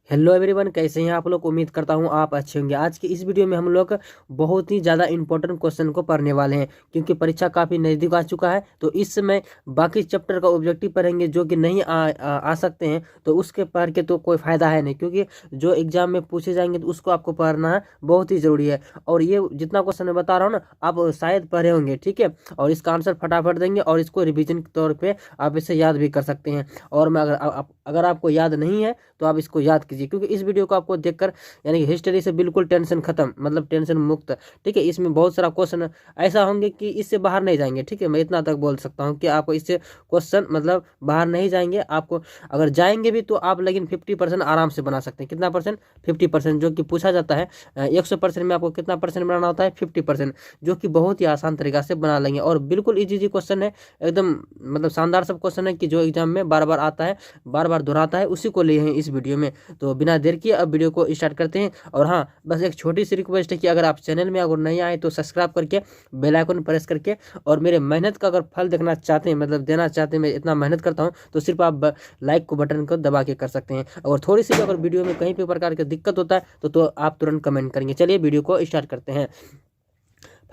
Hello everyone, कैसे हैं आप लोग। उम्मीद करता हूं आप अच्छे होंगे। आज की इस वीडियो में हम लोग बहुत ही ज़्यादा इंपॉर्टेंट क्वेश्चन को पढ़ने वाले हैं, क्योंकि परीक्षा काफ़ी नज़दीक आ चुका है। तो इस समय बाकी चैप्टर का ऑब्जेक्टिव पढ़ेंगे जो कि नहीं आ सकते हैं, तो उसके पढ़ के तो कोई फ़ायदा है नहीं, क्योंकि जो एग्जाम में पूछे जाएंगे तो उसको आपको पढ़ना है, बहुत ही ज़रूरी है। और ये जितना क्वेश्चन मैं बता रहा हूँ ना, आप शायद पढ़े होंगे, ठीक है। और इसका आंसर फटाफट देंगे और इसको रिविजन के तौर पर आप इसे याद भी कर सकते हैं। और मैं अगर आपको याद नहीं है तो आप इसको याद कीजिए, क्योंकि इस वीडियो को आपको देखकर यानी कि हिस्ट्री से बिल्कुल टेंशन खत्म, मतलब टेंशन मुक्त, ठीक है। इसमें बहुत सारा क्वेश्चन ऐसा होंगे कि इससे बाहर नहीं जाएंगे, ठीक है। मैं इतना तक बोल सकता हूँ कि आपको इससे क्वेश्चन मतलब बाहर नहीं जाएंगे। आपको अगर जाएंगे भी तो आप लेकिन 50% आराम से बना सकते हैं। कितना परसेंट? 50%, जो कि पूछा जाता है 100% में आपको कितना परसेंट बनाना होता है? 50%, जो कि बहुत ही आसान तरीका से बना लेंगे। और बिल्कुल इजी क्वेश्चन है, एकदम मतलब शानदार सब क्वेश्चन है कि जो एग्जाम में बार बार आता है, बार बार दोहराता है, उसी को लिए हैं इस वीडियो में। तो बिना देर किए अब वीडियो को स्टार्ट करते हैं। और हाँ, बस एक छोटी सी रिक्वेस्ट है कि अगर आप चैनल में अगर नहीं आए तो सब्सक्राइब करके बेल आइकन प्रेस करके, और मेरे मेहनत का अगर फल देखना चाहते हैं, मतलब देना चाहते हैं, मैं इतना मेहनत करता हूँ, तो सिर्फ आप लाइक को बटन को दबा के कर सकते हैं। और थोड़ी सी भी अगर वीडियो में कहीं भी प्रकार की दिक्कत होता है तो आप तुरंत कमेंट करेंगे। चलिए वीडियो को स्टार्ट करते हैं।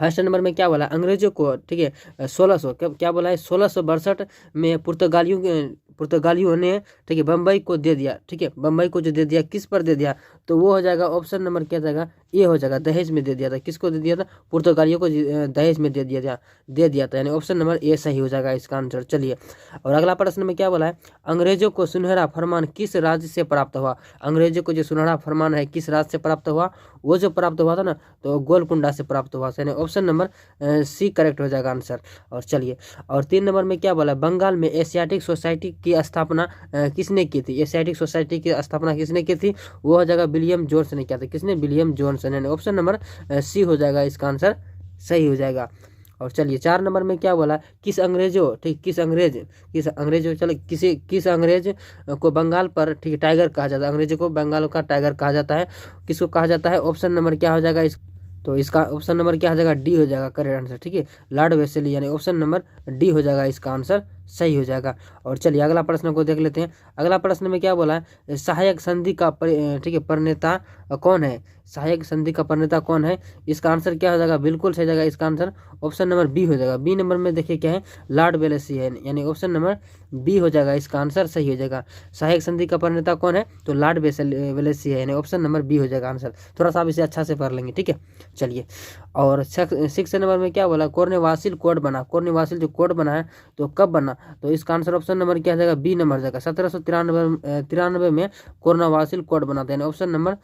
फर्स्ट नंबर में क्या बोला? अंग्रेजों को, ठीक है, 1600 क्या बोला है? 1662 में पुर्तगालियों ने, ठीक है, बम्बई को दे दिया, ठीक है। बम्बई को जो दे दिया, किस पर दे दिया? तो वो हो जाएगा ऑप्शन नंबर क्या जाएगा? ये हो जाएगा, दहेज में दे दिया था। किसको दे दिया था? पुर्तगालियों को दहेज में दे दिया था, यानी ऑप्शन नंबर ए सही हो जाएगा इसका आंसर। चलिए, और अगला प्रश्न में क्या बोला है? अंग्रेजों को सुनहरा फरमान किस राज्य से प्राप्त हुआ? अंग्रेजों को जो सुनहरा फरमान है किस राज्य से प्राप्त हुआ? वो जो प्राप्त हुआ था ना, तो गोलकुंडा से प्राप्त हुआ, यानी ऑप्शन नंबर सी करेक्ट हो जाएगा आंसर। और चलिए, और 3 नंबर में क्या बोला? बंगाल में एशियाटिक सोसाइटी की स्थापना किसने की थी? एशियाटिक सोसाइटी की स्थापना किसने की थी? वो हो जाएगा विलियम जोन्स ने किया था। किसने? विलियम जोन्स ने। ऑप्शन नंबर सी हो जाएगा इसका आंसर, सही हो जाएगा। और चलिए, 4 नंबर में क्या बोला? किस अंग्रेजों, ठीक, किस अंग्रेजों, चलो किस अंग्रेज को बंगाल पर, ठीक, टाइगर कहा जाता है? अंग्रेजों को बंगाल का टाइगर कहा जाता है। किसको कहा जाता है? ऑप्शन नंबर क्या हो जाएगा तो इसका ऑप्शन नंबर क्या हो जाएगा? डी हो जाएगा करेक्ट आंसर, ठीक है। लॉर्ड वेलेस्ली, यानी ऑप्शन नंबर डी हो जाएगा इसका आंसर, सही हो जाएगा। और चलिए अगला प्रश्न को देख लेते हैं। अगला प्रश्न में क्या बोला है? सहायक संधि का ठीक है, प्रणेता कौन है? सहायक संधि का प्रणेता कौन है? इसका आंसर क्या हो जाएगा? बिल्कुल सही जाएगा इसका आंसर, ऑप्शन नंबर बी हो जाएगा। बी नंबर में देखिए क्या है? लॉर्ड वेलेस्ली है, यानी ऑप्शन नंबर बी हो जाएगा इसका आंसर, सही हो जाएगा। सहायक संधि का प्रणेता कौन है? तो लॉर्ड वेलेस्ली है, यानी ऑप्शन नंबर बी हो जाएगा आंसर। थोड़ा सा आप इसे अच्छा से पढ़ लेंगे, ठीक है। चलिए, और 6 नंबर में क्या बोला? कॉर्नवालिस कोड बना। कॉर्नवालिस जो कोड बना है तो कब बना? तो इसका आंसर ऑप्शन नंबर क्या जाएगा? बी नंबर जाएगा। 1793 में कॉर्नवालिस कोड बनाते हैं, ऑप्शन नंबर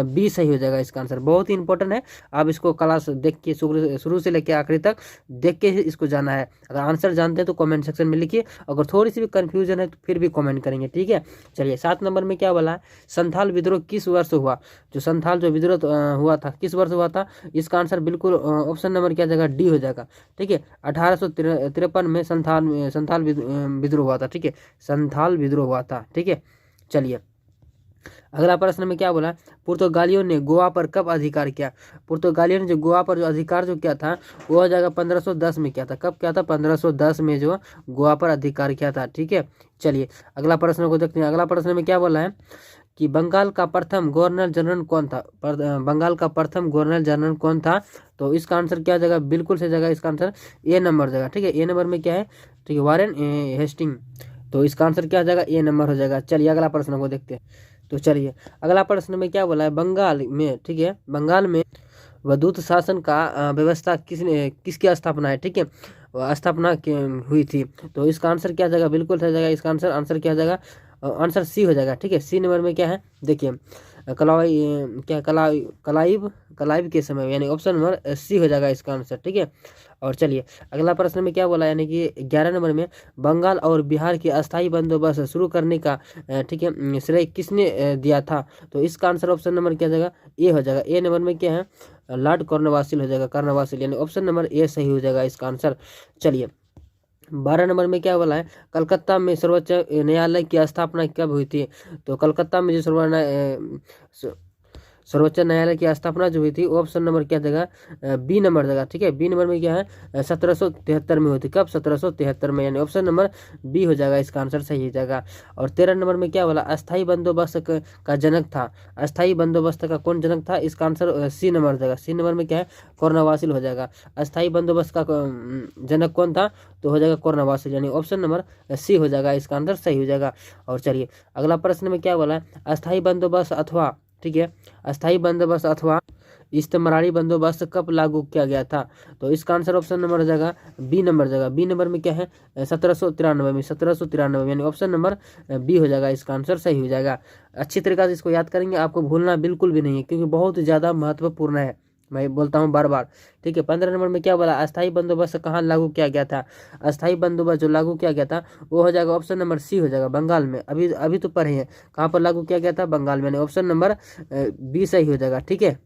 बी सही हो जाएगा इसका आंसर। बहुत ही इंपॉर्टेंट है, आप इसको क्लास देख के शुरू से लेकर आखिरी तक देख के इसको जाना है। अगर आंसर जानते हैं तो कमेंट सेक्शन में लिखिए, अगर थोड़ी सी भी कंफ्यूजन है तो फिर भी कमेंट करेंगे, ठीक है। चलिए, 7 नंबर में क्या बोला है? संथाल विद्रोह किस वर्ष हुआ? जो संथाल जो विद्रोह हुआ था, किस वर्ष हुआ था? इसका आंसर बिल्कुल ऑप्शन नंबर क्या जाएगा? डी हो जाएगा, ठीक है। 1853 में संथाल विद्रोह हुआ था, ठीक है। संथाल विद्रोह हुआ था, ठीक है। चलिए, अगला प्रश्न में क्या बोला? पुर्तगालियों ने गोवा पर कब अधिकार किया? पुर्तगालियों ने जो गोवा पर जो अधिकार जो किया था, वो हो जाएगा 1510 में किया था। कब किया था? 1510 में जो गोवा पर अधिकार किया था, ठीक है। चलिए, अगला प्रश्न को देखते हैं। अगला प्रश्न में क्या बोला है कि बंगाल का प्रथम गवर्नर जनरल कौन था? बंगाल का प्रथम गवर्नर जनरल कौन था? तो इसका आंसर क्या जाएगा? बिल्कुल सही जाएगा इसका आंसर, ए नंबर जाएगा, ठीक है। ए नंबर में क्या है? ठीक है, वारेन हेस्टिंग। तो इसका आंसर क्या हो जाएगा? ए नंबर हो जाएगा। चलिए अगला प्रश्न को देखते हैं। तो चलिए, अगला प्रश्न में क्या बोला है? बंगाल में, ठीक है, बंगाल में वधूत शासन का व्यवस्था किसकी स्थापना है, ठीक है, स्थापना हुई थी? तो इसका आंसर क्या जाएगा? बिल्कुल सही जाएगा इसका आंसर क्या जाएगा? आंसर सी हो जाएगा, ठीक है। सी नंबर में क्या है? देखिए, कलाइव के समय, यानी ऑप्शन नंबर सी हो जाएगा इसका आंसर, ठीक है। और चलिए, अगला प्रश्न में क्या बोला, यानी कि 11 नंबर में बंगाल और बिहार के अस्थायी बंदोबस्त शुरू करने का, ठीक है, श्रेय किसने दिया था? तो इसका आंसर ऑप्शन नंबर क्या जाएगा? ए हो जाएगा। ए नंबर में क्या है? लॉर्ड कॉर्नवालिस हो जाएगा, कॉर्नवालिस, यानी ऑप्शन नंबर ए सही हो जाएगा इसका आंसर। चलिए, 12 नंबर में क्या बोला है? कलकत्ता में सर्वोच्च न्यायालय की स्थापना कब हुई थी? तो कलकत्ता में जो सर्वोच्च न्यायालय की स्थापना जो हुई थी वो ऑप्शन नंबर क्या देगा, बी नंबर देगा। ठीक है, बी नंबर में क्या है, 1773 में हुई थी। कब, 1773 में, यानी ऑप्शन नंबर बी हो जाएगा, इसका आंसर सही हो जाएगा। और 13 नंबर में क्या बोला, अस्थाई बंदोबस्त का जनक था। अस्थाई बंदोबस्त का कौन जनक था, इसका आंसर सी नंबर देगा। सी नंबर में क्या है, कोरोनावासिल हो जाएगा। अस्थाई बंदोबस्त का जनक कौन था, तो हो जाएगा कोरोनावासिल, यानी ऑप्शन नंबर सी हो जाएगा, इसका आंसर सही हो जाएगा। और चलिए अगला प्रश्न में क्या बोला है, अस्थाई बंदोबस्त अथवा, ठीक है, अस्थाई बंदोबस्त अथवा इस्तेमारी बंदोबस्त कब लागू किया गया था, तो इसका आंसर ऑप्शन नंबर हो जाएगा बी नंबर जाएगा। बी नंबर में क्या है, 1793 में, 1793 में, यानी ऑप्शन नंबर बी हो जाएगा, इसका आंसर सही हो जाएगा। अच्छी तरीके से इसको याद करेंगे, आपको भूलना बिल्कुल भी नहीं है, क्योंकि बहुत ज़्यादा महत्वपूर्ण है, मैं बोलता हूँ बार बार। ठीक है, 15 नंबर में क्या बोला, अस्थाई बंदोबस्त कहाँ लागू किया गया था। अस्थाई बंदोबस्त जो लागू किया गया था वो हो जाएगा ऑप्शन नंबर सी हो जाएगा, बंगाल में। अभी अभी तो पढ़े हैं, कहाँ पर लागू किया गया था, बंगाल में, यानी ऑप्शन नंबर बी सही हो जाएगा। ठीक है,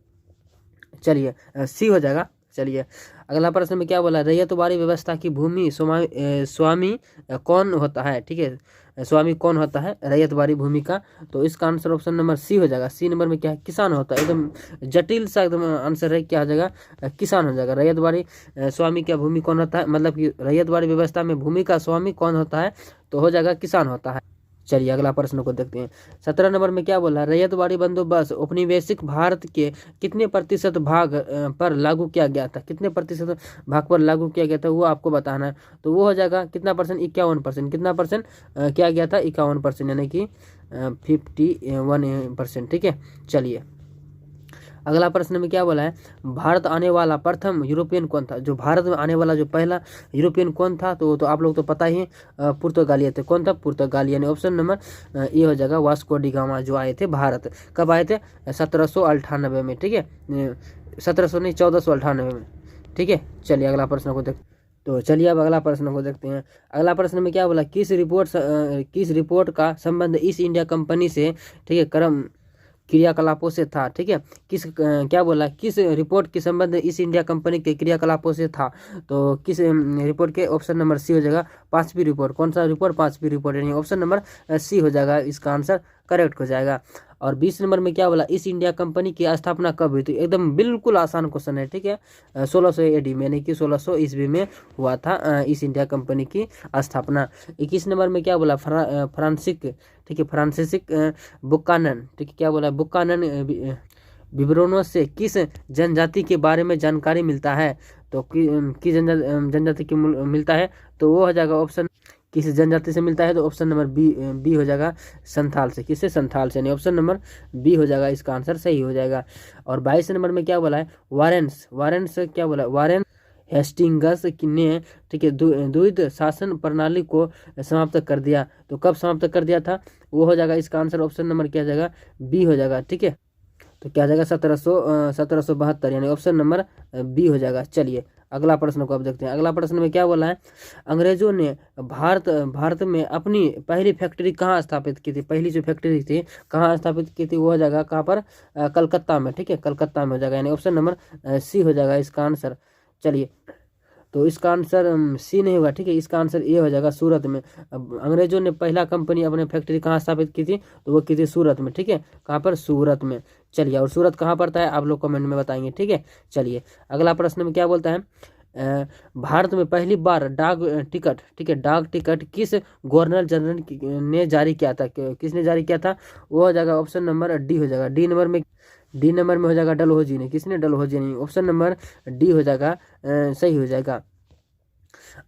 चलिए सी हो जाएगा। चलिए अगला प्रश्न में क्या बोला, रैयतवाड़ी व्यवस्था की भूमि स्वामी कौन होता है। ठीक है, स्वामी कौन होता है रैयतवाड़ी भूमि का, तो इसका आंसर ऑप्शन नंबर सी हो जाएगा। सी नंबर में क्या है, किसान होता है। एकदम जटिल सा एकदम आंसर है, क्या हो जाएगा, किसान हो जाएगा। रैयतवाड़ी स्वामी क्या भूमि कौन होता है, मतलब कि रैयतवाड़ी व्यवस्था में भूमि का स्वामी कौन होता है, तो हो जाएगा किसान होता है। चलिए अगला प्रश्न को देखते हैं। 17 नंबर में क्या बोला, रैयतवाड़ी बंदोबस्त औपनिवेशिक भारत के कितने प्रतिशत भाग पर लागू किया गया था। कितने प्रतिशत भाग पर लागू किया गया था वो आपको बताना है, तो वो हो जाएगा कितना परसेंट, 51%। कितना परसेंट किया गया था, 51%, यानी कि 51%। ठीक है, चलिए अगला प्रश्न में क्या बोला है, भारत आने वाला प्रथम यूरोपियन कौन था। जो भारत में आने वाला जो पहला यूरोपियन कौन था, तो आप लोग तो पता ही है, पुर्तगाली थे। कौन था, पुर्तगाली, यानी ऑप्शन नंबर ये हो जाएगा, वास्को डी गामा जो आए थे भारत। कब आए थे, 1798 में। ठीक है, 1700 नहीं, 1498 में। ठीक है, चलिए अगला प्रश्न को देख, तो चलिए अब अगला प्रश्न को देखते हैं। अगला प्रश्न में क्या बोला, किस रिपोर्ट का संबंध ईस्ट इंडिया कंपनी से, ठीक है, क्रियाकलापों से था। ठीक है, क्या बोला, किस रिपोर्ट के संबंध ईस्ट इंडिया कंपनी के क्रियाकलापों से था, तो किस रिपोर्ट के, ऑप्शन नंबर सी हो जाएगा, पांचवी रिपोर्ट। कौन सा रिपोर्ट, पांचवी रिपोर्ट, यानी ऑप्शन नंबर सी हो जाएगा, इसका आंसर करेक्ट हो जाएगा। और 20 नंबर में क्या बोला, ईस्ट इंडिया कंपनी की स्थापना कब हुई थी। एकदम बिल्कुल आसान क्वेश्चन है। ठीक है, 1600 AD में, यानी कि 1600 ईस्वी में हुआ था ईस्ट इंडिया कंपनी की स्थापना। 21 नंबर में क्या बोला, ठीक है, फ्रांसीसी बुकानन, ठीक है, क्या बोला, बुकानन विवरणों से किस जनजाति के बारे में जानकारी मिलता है, तो किस जनजाति की मिलता है, तो वो हो जाएगा ऑप्शन, किस जनजाति से मिलता है, तो ऑप्शन नंबर बी हो जाएगा, संथाल से। किससे, संथाल से, यानी ऑप्शन नंबर बी हो जाएगा, इसका आंसर सही हो जाएगा। और 22 नंबर में क्या बोला है, वारेंस क्या बोला, वारेन हेस्टिंगस ने, ठीक है, द्विध शासन प्रणाली को समाप्त कर दिया। तो कब समाप्त कर दिया था, वो हो जाएगा, इसका आंसर ऑप्शन नंबर क्या जाएगा, बी हो जाएगा। ठीक है, तो क्या जाएगा, 1772, यानी ऑप्शन नंबर बी हो जाएगा। चलिए अगला प्रश्न को अब देखते हैं। अगला प्रश्न में क्या बोला है, अंग्रेजों ने भारत में अपनी पहली फैक्ट्री कहाँ स्थापित की थी। पहली जो फैक्ट्री थी कहाँ स्थापित की थी, वो हो जाएगा कहाँ पर, कलकत्ता में। ठीक है, कलकत्ता में हो जाएगा, यानी ऑप्शन नंबर सी हो जाएगा इसका आंसर। चलिए, तो इसका आंसर सी नहीं होगा। ठीक है, इसका आंसर ए हो जाएगा, सूरत में। अब अंग्रेजों ने पहला कंपनी अपने फैक्ट्री कहाँ स्थापित की थी, तो वो की थी सूरत में। ठीक है, कहाँ पर, सूरत में। चलिए, और सूरत कहाँ पड़ता है, आप लोग कमेंट में बताएंगे। ठीक है, चलिए अगला प्रश्न में क्या बोलता है, भारत में पहली बार डाक टिकट, ठीक है, डाक टिकट किस गवर्नर जनरल ने जारी किया था, किसने जारी किया था, वो हो जाएगा ऑप्शन नंबर डी हो जाएगा। डी नंबर में हो जाएगा डलहौजी ने। किसने, डलहौजी ने, ऑप्शन नंबर डी हो जाएगा, सही हो जाएगा।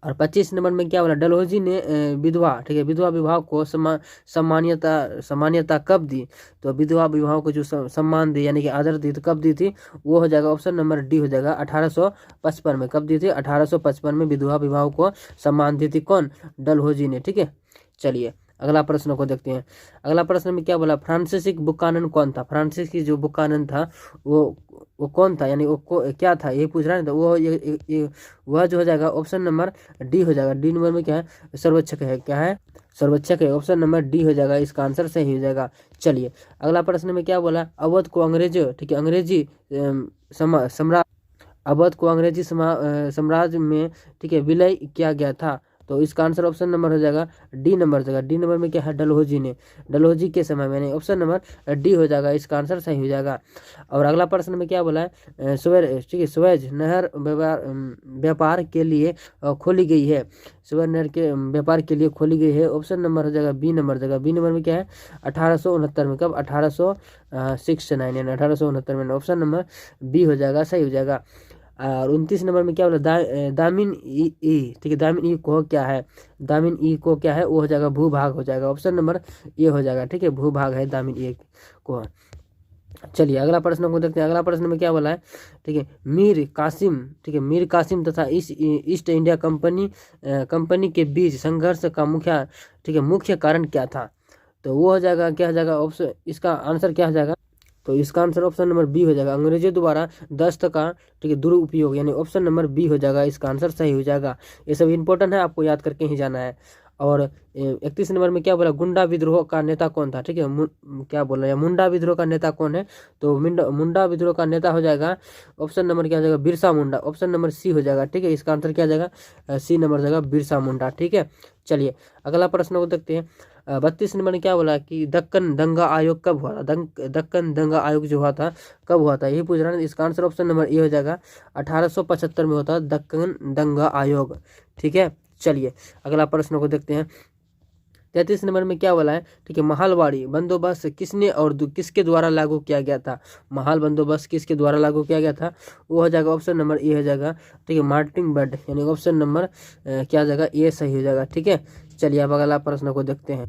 और 25 नंबर में क्या बोला, डलहौजी ने विधवा, ठीक है, विधवा विवाह को सामान्यता कब दी, तो विधवा विवाह को जो सम्मान दी, यानी कि आदर दी, तो कब दी थी, वो हो जाएगा ऑप्शन नंबर डी हो जाएगा, 1855 में। कब दी थी, 1855 में विधवा विवाह को सम्मान दी थी, कौन, डलहौजी ने। ठीक है, चलिए अगला प्रश्न को देखते हैं। अगला प्रश्न में क्या बोला, फ्रांसीसी बुकानन कौन था। फ्रांसीसी जो बुकानन था वो कौन था, यानी वो क्या था, ये पूछ रहा है। तो वो वह जो हो जाएगा ऑप्शन नंबर डी हो जाएगा। डी नंबर में क्या है, सर्वेक्षक है। क्या है, सर्वेक्षक है, ऑप्शन नंबर डी हो जाएगा, इसका आंसर सही हो जाएगा। चलिए अगला प्रश्न में क्या बोला, अवध को अंग्रेजी, ठीक है, अंग्रेजी सम्राट, अवध को अंग्रेजी साम्राज्य में, ठीक है, विलय किया गया था। तो इसका आंसर ऑप्शन नंबर हो जाएगा डी नंबर हो जाएगा। डी नंबर में क्या है, डलहौजी ने, डलहौजी के समय में, यानी ऑप्शन नंबर डी हो जाएगा, इसका आंसर सही हो जाएगा। और अगला प्रश्न में क्या बोला है, सुवेज, ठीक है, सुवेज नहर व्यापार के लिए खोली गई है, सुवेज नहर के व्यापार के लिए खोली गई है, ऑप्शन नंबर हो जाएगा बी नंबर हो जाएगा। बी नंबर में क्या है, 1869 में, कब, 1869 यानी 1869 में, ऑप्शन नंबर बी हो जाएगा, सही हो जाएगा। और 29 नंबर में क्या बोला, दामिन ई, ठीक है, दामिन ई को क्या है, दामिन ई को क्या है, वो हो जाएगा भूभाग हो जाएगा, ऑप्शन नंबर ए हो जाएगा, ठीक है, भूभाग है दामिन ई को। चलिए अगला प्रश्न को देखते हैं। अगला प्रश्न में क्या बोला है, ठीक है, मीर कासिम, ठीक है, मीर कासिम तथा ईस्ट इंडिया कंपनी के बीच संघर्ष का मुख्य, ठीक है, मुख्य कारण क्या था, तो वो हो जाएगा, क्या हो जाएगा ऑप्शन, इसका आंसर क्या हो जाएगा, तो इसका आंसर ऑप्शन नंबर बी हो जाएगा, अंग्रेजों द्वारा दस्त का, ठीक है, दुरुपयोग, यानी ऑप्शन नंबर बी हो जाएगा, इसका आंसर सही हो जाएगा। ये सब इंपॉर्टेंट है, आपको याद करके ही जाना है। और 31 नंबर में क्या बोला, गुंडा विद्रोह का नेता कौन था, ठीक है, क्या बोल रहे हैं, मुंडा विद्रोह का नेता कौन है, तो मुंडा विद्रोह का नेता हो जाएगा, ऑप्शन नंबर क्या हो जाएगा, Birsa Munda, option number C हो जाएगा, ठीक है, इसका आंसर क्या हो जाएगा, सी नंबर हो जाएगा, बिरसा मुंडा, ठीक है। चलिए अगला प्रश्न को देखते हैं। 32 नंबर ने क्या बोला कि दक्कन दंगा आयोग कब हुआ था, दक्कन दंगा आयोग जो हुआ था कब हुआ था, यही पूछ रहा है। इसका आंसर ऑप्शन नंबर ए हो जाएगा, 1875 में होता है दक्कन दंगा आयोग, ठीक है। चलिए अगला प्रश्न को देखते हैं। 33 नंबर में क्या बोला है, ठीक है, महालवाड़ी बंदोबस्त किसने और किसके द्वारा लागू किया गया था, महाल बंदोबस्त किसके द्वारा लागू किया गया था, वो हो जाएगा ऑप्शन नंबर ए हो जाएगा, ठीक है, मार्टिन बर्ड, यानी ऑप्शन नंबर क्या हो जाएगा, ए सही हो जाएगा, ठीक है। चलिए अब अगला प्रश्न को देखते हैं।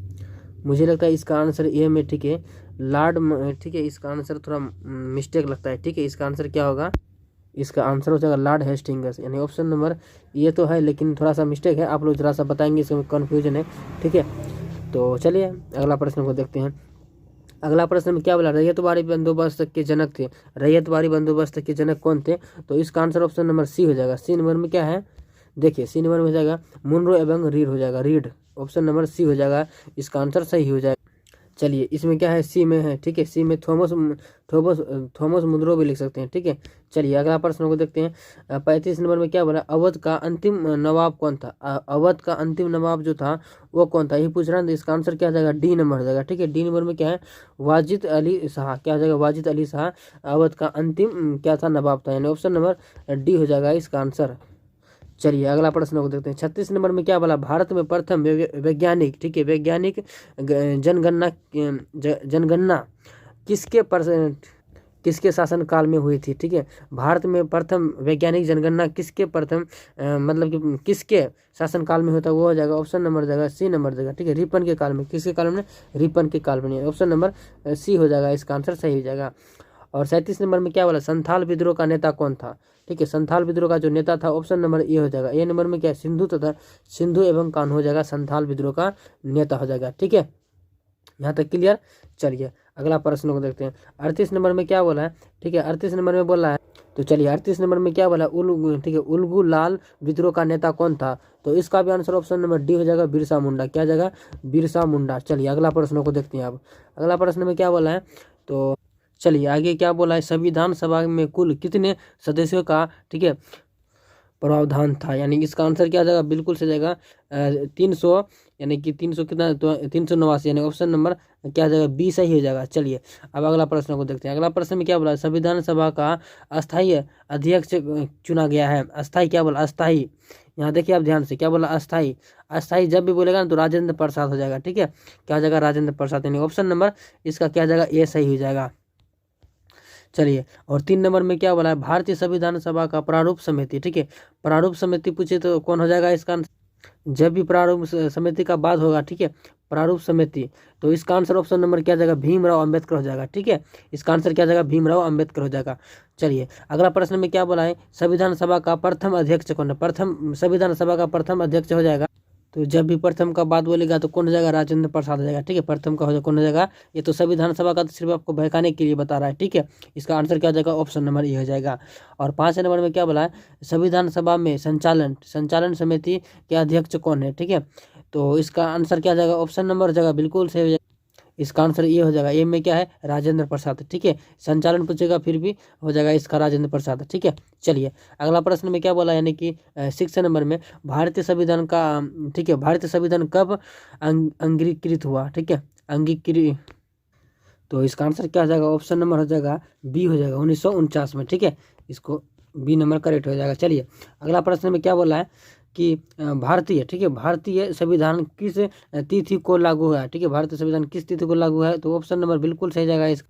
मुझे लगता है इसका आंसर ए में, ठीक है, लॉर्ड, ठीक है, इसका आंसर थोड़ा मिस्टेक लगता है, ठीक है, इसका आंसर क्या होगा, इसका आंसर हो जाएगा लॉर्ड हेस्टिंग्स, यानी ऑप्शन नंबर ये तो है लेकिन थोड़ा सा मिस्टेक है, आप लोग जरा सा बताएंगे, इसमें कन्फ्यूजन है, ठीक है। तो चलिए अगला प्रश्न को देखते हैं। अगला प्रश्न में क्या बोला, रैयतवाड़ी बंदोबस्त के जनक थे, रैयतवाड़ी बंदोबस्त के जनक कौन थे, तो इसका आंसर ऑप्शन नंबर सी हो जाएगा। सी नंबर में क्या है, देखिए सी नंबर में हो जाएगा मुनरो एवं रीड हो जाएगा, रीड, ऑप्शन नंबर सी हो जाएगा, इसका आंसर सही हो जाएगा। चलिए इसमें क्या है, सी में है, ठीक है, सी में थॉमस मुनरो भी लिख सकते हैं, ठीक है। चलिए अगला प्रश्न को देखते हैं। 35 नंबर में क्या बोला, अवध का अंतिम नवाब कौन था, अवध का अंतिम नवाब जो था वो कौन था, ये पूछ रहा है, तो इसका आंसर क्या हो जाएगा, डी नंबर हो जाएगा, ठीक है। डी नंबर में क्या है, वाजिद अली शाह, क्या हो जाएगा, वाजिद अली शाह अवध का अंतिम क्या था, नवाब था, यानी ऑप्शन नंबर डी हो जाएगा इसका आंसर। चलिए अगला प्रश्न को देखते हैं। 36 नंबर में क्या बोला, भारत में प्रथम वैज्ञानिक, ठीक है, वैज्ञानिक जनगणना किसके शासन काल में हुई थी, ठीक है, भारत में प्रथम वैज्ञानिक जनगणना किसके प्रथम मतलब कि किसके शासन काल में होता है, वो हो जाएगा ऑप्शन नंबर जाएगा सी नंबर जाएगा, ठीक है, रिपन के काल में, किसके काल में, रिपन के काल में, ऑप्शन नंबर सी हो जाएगा, इसका आंसर सही हो जाएगा। और 37 नंबर में क्या बोला, संथाल विद्रोह का नेता कौन था, ठीक है, संथाल विद्रोह का जो नेता था ऑप्शन नंबर ए हो जाएगा। ए नंबर में क्या है, सिंधु एवं कान्हो हो जाएगा, संथाल विद्रोह का नेता हो जाएगा, ठीक है, यहाँ तक क्लियर। चलिए अगला प्रश्न को देखते हैं। 38 नंबर में क्या बोला है, ठीक है, 38 नंबर में बोला है, तो चलिए 38 नंबर में क्या बोला, ठीक है, उल्गू लाल विद्रोह का नेता कौन था, तो इसका भी आंसर ऑप्शन नंबर डी हो जाएगा, बिरसा मुंडा, क्या जाएगा, बिरसा मुंडा। चलिए अगला प्रश्न को देखते हैं। अब अगला प्रश्न में क्या बोला है, तो चलिए आगे क्या बोला है, संविधान सभा में कुल कितने सदस्यों का, ठीक है, प्रावधान था, यानी इसका आंसर क्या आ जाएगा, बिल्कुल से जाएगा 300, यानी कि 300 कितना, तो 389, यानी ऑप्शन नंबर क्या आ जाएगा, बी सही हो जाएगा। चलिए अब अगला प्रश्न को देखते हैं। अगला प्रश्न में क्या बोला, संविधान सभा का अस्थायी अध्यक्ष चुना गया है, अस्थायी क्या बोला, अस्थायी, यहाँ देखिए आप ध्यान से, क्या बोला, अस्थायी, अस्थायी जब भी बोलेगा ना तो राजेंद्र प्रसाद हो जाएगा, ठीक है, क्या हो जाएगा, राजेंद्र प्रसाद, यानी ऑप्शन नंबर इसका क्या जाएगा, ए सही हो जाएगा। चलिए और 3 नंबर में क्या बोला है, भारतीय संविधान सभा का प्रारूप समिति, ठीक है, प्रारूप समिति पूछे तो कौन हो जाएगा इसका, जब भी प्रारूप समिति का बात होगा, ठीक है, प्रारूप समिति, तो इसका आंसर ऑप्शन नंबर क्या जाएगा, भीमराव अंबेडकर हो जाएगा, ठीक है, इसका आंसर क्या जाएगा, भीमराव अंबेडकर हो जाएगा। चलिए अगला प्रश्न में क्या बोला है, संविधान सभा का प्रथम अध्यक्ष कौन है, प्रथम संविधान सभा का प्रथम अध्यक्ष हो जाएगा, तो जब भी प्रथम का बात बोलेगा तो कौन हो जाएगा, राजेंद्र प्रसाद हो जाएगा, ठीक है, प्रथम का हो जाएगा, कौन हो जाएगा, ये तो संविधान सभा का तो सिर्फ आपको बहकाने के लिए बता रहा है, ठीक है, इसका आंसर क्या हो जाएगा, ऑप्शन नंबर ए हो जाएगा। और 5 नंबर में क्या बोला है, संविधान सभा में संचालन समिति के अध्यक्ष कौन है, ठीक है, तो इसका आंसर क्या हो जाएगा, ऑप्शन नंबर हो जाएगा, बिल्कुल सही हो जाएगा, इसका आंसर ये हो जाएगा। ए में क्या है, राजेंद्र प्रसाद। ठीक है, संचालन पूछेगा फिर भी हो जाएगा इसका राजेंद्र प्रसाद। ठीक है, चलिए अगला प्रश्न में क्या बोला, यानी कि 6 नंबर में भारतीय संविधान का ठीक है, भारतीय संविधान कब अंगीकृत हुआ। ठीक है, अंगीकृत, तो इसका आंसर क्या हो जाएगा, ऑप्शन नंबर हो जाएगा बी हो जाएगा 1949 में। ठीक है, इसको बी नंबर करेक्ट हो जाएगा। चलिए अगला प्रश्न में क्या बोला है कि भारतीय ठीक है, भारतीय संविधान किस तिथि को लागू हुआ है। ठीक है, भारतीय संविधान किस तिथि को लागू है, तो ऑप्शन नंबर बिल्कुल सही जाएगा इस।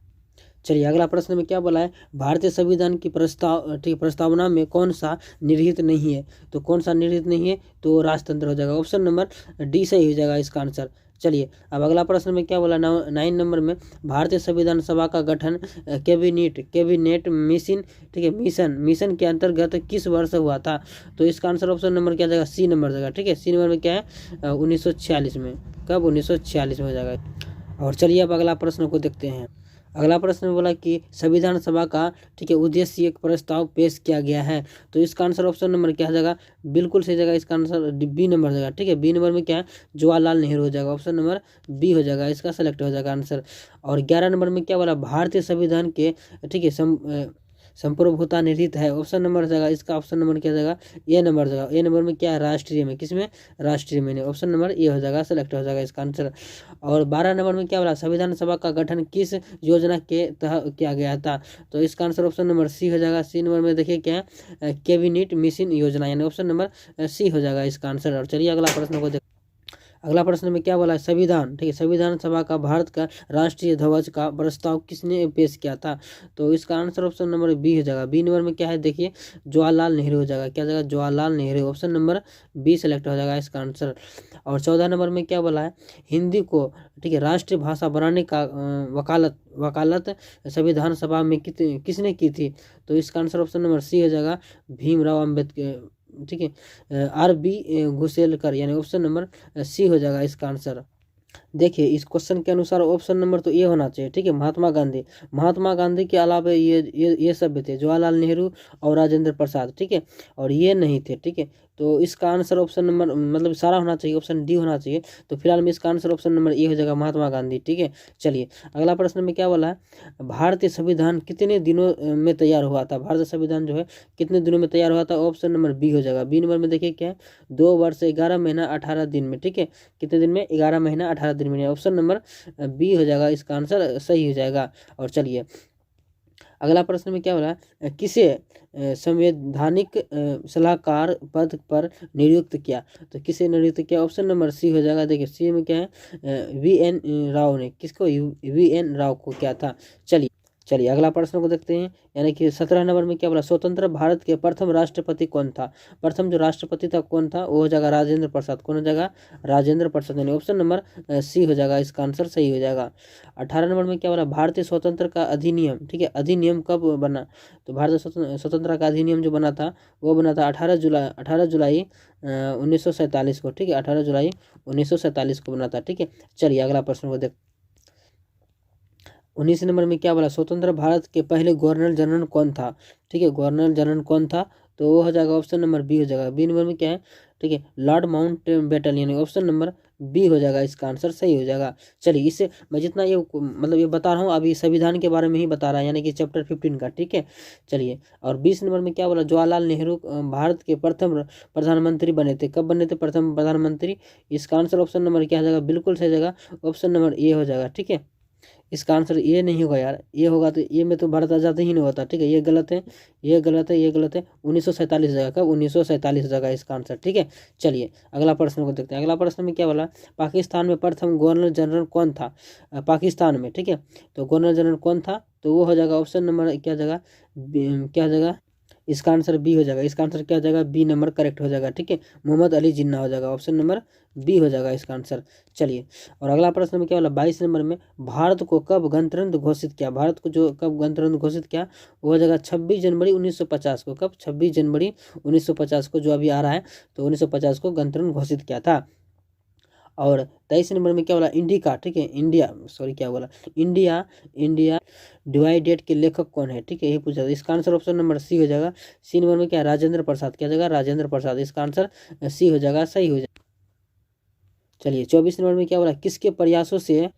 चलिए अगला प्रश्न में क्या बोला है, भारतीय संविधान की प्रस्तावना में कौन सा निहित नहीं है, तो कौन सा निहित नहीं है, तो राजतंत्र हो जाएगा। ऑप्शन नंबर डी सही हो जाएगा इसका आंसर। चलिए अब अगला प्रश्न में क्या बोला, 9 नंबर में भारतीय संविधान सभा का गठन कैबिनेट मिशन ठीक है, मिशन के अंतर्गत किस वर्ष हुआ था, तो इसका आंसर ऑप्शन नंबर क्या जाएगा, सी नंबर जाएगा। ठीक है, सी नंबर में क्या है 1946 में। कब, 1946 में हो जाएगा। और चलिए अब अगला प्रश्न को देखते हैं। अगला प्रश्न में बोला कि संविधान सभा का ठीक है उद्देश्य एक प्रस्ताव पेश किया गया है, तो इसका आंसर ऑप्शन नंबर क्या हो जाएगा, बिल्कुल सही जगह इसका आंसर बी नंबर हो जाएगा। ठीक है, बी नंबर में क्या है, जवाहरलाल नेहरू हो जाएगा। ऑप्शन नंबर बी हो जाएगा, इसका सेलेक्ट हो जाएगा आंसर। और 11 नंबर में क्या बोला, भारतीय संविधान के ठीक है संप्रभुता निहित है। ऑप्शन नंबर हो जाएगा इसका, ऑप्शन नंबर क्या जाएगा, ए नंबर जाएगा। ए नंबर में क्या है, राष्ट्रीय में, किसमें, राष्ट्रीय में। ऑप्शन नंबर ए हो जाएगा, सेलेक्ट हो जाएगा इसका आंसर। और 12 नंबर में क्या बोला, संविधान सभा का गठन किस योजना के तहत किया गया था, तो इसका आंसर ऑप्शन नंबर सी हो जाएगा। सी नंबर में देखिए क्या है, कैबिनेट मिशन योजना, यानी ऑप्शन नंबर सी हो जाएगा इसका आंसर। और चलिए अगला प्रश्न को अगला प्रश्न में क्या बोला है, संविधान ठीक है, संविधान सभा का भारत का राष्ट्रीय ध्वज का प्रस्ताव किसने पेश किया था, तो इसका आंसर ऑप्शन नंबर बी हो जाएगा। बी नंबर में क्या है, देखिए जवाहरलाल नेहरू हो जाएगा। क्या जाएगा, Jawaharlal Nehru. Option number B select हो जाएगा इसका आंसर। और 14 नंबर में क्या बोला है, हिंदी को ठीक है राष्ट्रीय भाषा बनाने का वकालत संविधान सभा में किसने की थी, तो इसका आंसर ऑप्शन नंबर सी हो जाएगा, भीमराव अम्बेडकर। ठीक है, RB घुसेलकर, यानी ऑप्शन नंबर सी हो जाएगा इसका आंसर। देखिए इस क्वेश्चन के अनुसार ऑप्शन नंबर तो ये होना चाहिए। ठीक है, महात्मा गांधी के अलावा ये सब भी थे, जवाहरलाल नेहरू और राजेंद्र प्रसाद। ठीक है, और ये नहीं थे। ठीक है, तो इसका आंसर ऑप्शन नंबर मतलब सारा होना चाहिए, ऑप्शन डी होना चाहिए। तो फिलहाल में इसका आंसर ऑप्शन नंबर ए हो जाएगा, महात्मा गांधी। ठीक है, चलिए अगला प्रश्न में क्या बोला है, भारतीय संविधान कितने दिनों में तैयार हुआ था, भारतीय संविधान जो है कितने दिनों में तैयार हुआ था, ऑप्शन नंबर बी हो जाएगा। बी नंबर में देखिए क्या है, 2 वर्ष 11 महीना 18 दिन में। ठीक है, कितने दिन में, 11 महीना 18 दिन में। ऑप्शन नंबर बी हो जाएगा, इसका आंसर सही हो जाएगा। और चलिए अगला प्रश्न में क्या बोला, किसे संवैधानिक सलाहकार पद पर नियुक्त किया, तो किसे नियुक्त किया, ऑप्शन नंबर सी हो जाएगा। देखिए सी में क्या है, VN राव ने, किसको, VN राव को क्या था। चलिए अगला प्रश्न को देखते हैं, यानी कि 17 नंबर में क्या बोला, स्वतंत्र भारत के प्रथम राष्ट्रपति कौन था, प्रथम जो राष्ट्रपति था कौन था, वो हो जाएगा राजेंद्र प्रसाद। कौन हो जाएगा, राजेंद्र प्रसाद, यानी ऑप्शन नंबर सी हो जाएगा, इसका आंसर सही हो जाएगा। 18 नंबर में क्या बोला, भारतीय स्वतंत्र का अधिनियम ठीक है, अधिनियम कब बना, तो भारतीय स्वतंत्र का अधिनियम जो बना था वो बना था 18 जुलाई 1947 को। ठीक है, 18 जुलाई 1947 को बना था। ठीक है, चलिए अगला प्रश्न को देख 19 नंबर में क्या बोला, स्वतंत्र भारत के पहले गवर्नर जनरल कौन था। ठीक है, गवर्नर जनरल कौन था, तो वो हो जाएगा ऑप्शन नंबर बी हो जाएगा। बी नंबर में क्या है, ठीक है लॉर्ड माउंटबेटन, यानी ऑप्शन नंबर बी हो जाएगा, इसका आंसर सही हो जाएगा। चलिए इससे मैं जितना ये मतलब ये बता रहा हूँ अभी संविधान के बारे में ही बता रहा है, यानी कि चैप्टर 15 का। ठीक है, चलिए और 20 नंबर में क्या बोला, जवाहरलाल नेहरू भारत के प्रथम प्रधानमंत्री बने थे, कब बने थे प्रथम प्रधानमंत्री, इसका आंसर ऑप्शन नंबर क्या हो जाएगा, बिल्कुल सही जगह ऑप्शन नंबर ए हो जाएगा। ठीक है, इसका आंसर ये नहीं होगा यार, ये होगा तो ये में तो भारत आज़ाद ही नहीं होता। ठीक है, ये गलत है, ये गलत है, ये गलत है। 1947 जगह, कब 1947 जगह इसका आंसर। ठीक है, चलिए अगला प्रश्न को देखते हैं। अगला प्रश्न में क्या बोला, पाकिस्तान में प्रथम गवर्नर जनरल कौन था, पाकिस्तान में। ठीक है, तो गवर्नर जनरल कौन था, तो वो हो जाएगा ऑप्शन नंबर क्या जगह, क्या जगह, इसका आंसर बी हो जाएगा। इसका आंसर क्या हो जाएगा, बी नंबर करेक्ट हो जाएगा। ठीक है, मोहम्मद अली जिन्ना हो जाएगा, ऑप्शन नंबर बी हो जाएगा इसका आंसर। चलिए और अगला प्रश्न में क्या बोला, 22 नंबर में भारत को कब गणतंत्र घोषित किया, भारत को जो कब गणतंत्र घोषित किया वो हो जाएगा 26 जनवरी 1950 को। कब, 26 जनवरी 1950 को, जो अभी आ रहा है, तो 1950 को गणतंत्र घोषित किया था। और 23 नंबर में क्या बोला, इंडिका। ठीक है, इंडिया सॉरी क्या बोला, इंडिया डिवाइडेड के लेखक कौन है। ठीक है, ये पूछा था, इसका आंसर ऑप्शन नंबर सी हो जाएगा। सी नंबर में क्या है, राजेंद्र प्रसाद। क्या जगह, राजेंद्र प्रसाद, इसका आंसर सी हो जाएगा, सही हो जाएगा। चलिए 24 नंबर में क्या बोला, किसके प्रयासों से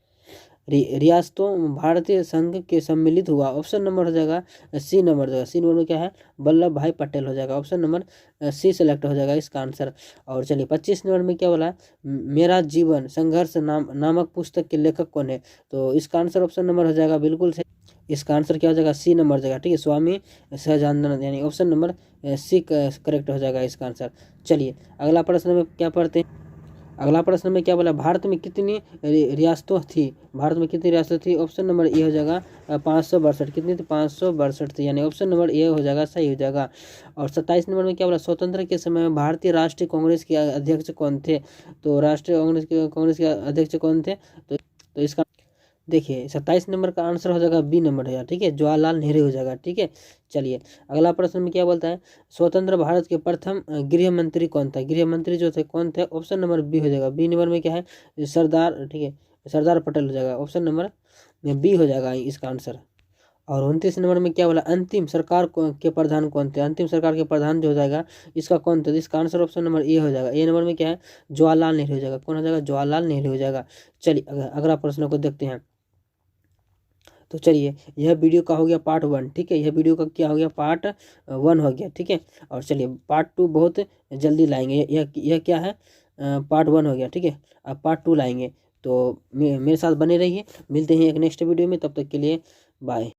रियासतों भारतीय संघ के सम्मिलित हुआ। ऑप्शन नंबर हो जाएगा सी नंबर, जाएगा सी नंबर में क्या है, वल्लभ भाई पटेल हो जाएगा। ऑप्शन नंबर सी सेलेक्ट हो जाएगा इसका आंसर। और चलिए 25 नंबर में क्या बोला है, मेरा जीवन संघर्ष नामक पुस्तक के लेखक कौन है। तो इसका आंसर ऑप्शन नंबर हो जाएगा बिल्कुल सही। इसका आंसर क्या हो जाएगा, सी नंबर जाएगा। ठीक है, स्वामी सहजानंद, यानी ऑप्शन नंबर सी करेक्ट हो जाएगा इसका आंसर। चलिए अगला प्रश्न में क्या पढ़ते हैं। अगला प्रश्न में क्या बोला, भारत में कितनी रियासतें थी। भारत में कितनी रियासतें थी। ऑप्शन नंबर ए हो जाएगा 562। कितनी थी, 562 थी, यानी ऑप्शन नंबर ए हो जाएगा, सही हो जाएगा। और 27 नंबर में क्या बोला, स्वतंत्र के समय में भारतीय राष्ट्रीय कांग्रेस के अध्यक्ष कौन थे। तो राष्ट्रीय कांग्रेस के अध्यक्ष कौन थे। तो इसका देखिए 27 नंबर का आंसर हो जाएगा बी नंबर हो जाएगा। ठीक है, जवाहरलाल नेहरू हो जाएगा। ठीक है, चलिए अगला प्रश्न में क्या बोलता है, स्वतंत्र भारत के प्रथम गृह मंत्री कौन था। गृह मंत्री जो थे कौन थे। ऑप्शन नंबर बी हो जाएगा। बी नंबर में क्या है, सरदार, ठीक है, सरदार पटेल हो जाएगा। ऑप्शन नंबर बी हो जाएगा इसका आंसर। और 29 नंबर में क्या बोला, अंतिम सरकार के प्रधान कौन थे। अंतिम सरकार के प्रधान जो हो जाएगा इसका कौन थे। इसका आंसर ऑप्शन नंबर ए हो जाएगा। ए नंबर में क्या है, जवाहरलाल नेहरू हो जाएगा। कौन हो जाएगा, जवाहरलाल नेहरू हो जाएगा। चलिए अगला प्रश्न को देखते हैं। तो चलिए यह वीडियो का हो गया पार्ट 1। ठीक है, यह वीडियो का क्या हो गया, पार्ट 1 हो गया। ठीक है, और चलिए पार्ट 2 बहुत जल्दी लाएंगे। यह क्या है, पार्ट 1 हो गया। ठीक है, अब पार्ट 2 लाएंगे। तो मेरे साथ बने रहिए। मिलते हैं एक नेक्स्ट वीडियो में, तब तक के लिए बाय।